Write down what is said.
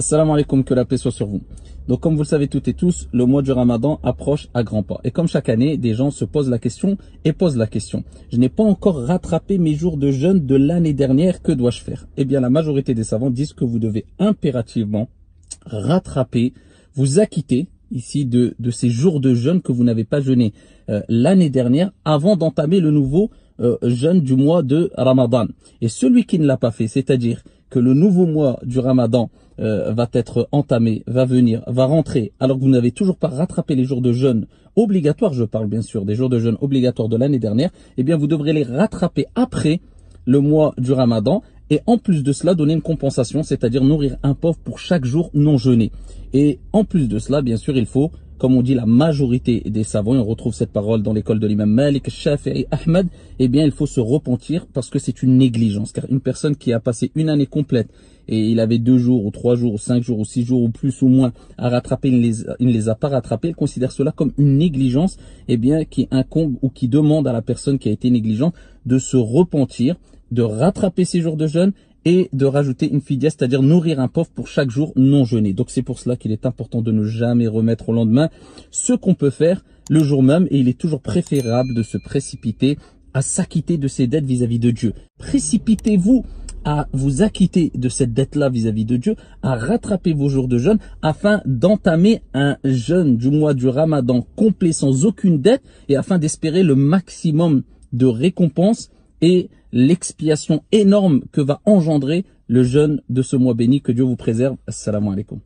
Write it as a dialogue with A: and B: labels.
A: Assalamu alaikum, que la paix soit sur vous. Donc comme vous le savez toutes et tous, le mois du Ramadan approche à grands pas. Et comme chaque année, des gens se posent la question et posent la question. Je n'ai pas encore rattrapé mes jours de jeûne de l'année dernière, que dois-je faire? Eh bien la majorité des savants disent que vous devez impérativement rattraper, vous acquitter ici de ces jours de jeûne que vous n'avez pas jeûné l'année dernière avant d'entamer le nouveau jeûne du mois de Ramadan. Et celui qui ne l'a pas fait, c'est-à-dire que le nouveau mois du Ramadan va être entamé, va venir, va rentrer, alors que vous n'avez toujours pas rattrapé les jours de jeûne obligatoires, je parle bien sûr des jours de jeûne obligatoires de l'année dernière, eh bien vous devrez les rattraper après le mois du Ramadan et en plus de cela donner une compensation, c'est-à-dire nourrir un pauvre pour chaque jour non jeûné. Et en plus de cela, bien sûr, il faut, comme on dit la majorité des savants, et on retrouve cette parole dans l'école de l'imam Malik, Shafi'i, Ahmed, eh bien il faut se repentir parce que c'est une négligence. Car une personne qui a passé une année complète et il avait 2 jours ou 3 jours ou 5 jours ou 6 jours ou plus ou moins à rattraper, il ne les a pas rattrapés, il considère cela comme une négligence, eh bien qui incombe ou qui demande à la personne qui a été négligente de se repentir, de rattraper ses jours de jeûne et de rajouter une fidya, c'est-à-dire nourrir un pauvre pour chaque jour non jeûné. Donc c'est pour cela qu'il est important de ne jamais remettre au lendemain ce qu'on peut faire le jour même, et il est toujours préférable de se précipiter à s'acquitter de ses dettes vis-à-vis de Dieu. Précipitez-vous à vous acquitter de cette dette-là vis-à-vis de Dieu, à rattraper vos jours de jeûne afin d'entamer un jeûne du mois du Ramadan complet sans aucune dette et afin d'espérer le maximum de récompenses et l'expiation énorme que va engendrer le jeûne de ce mois béni. Que Dieu vous préserve. Assalamu alaikum.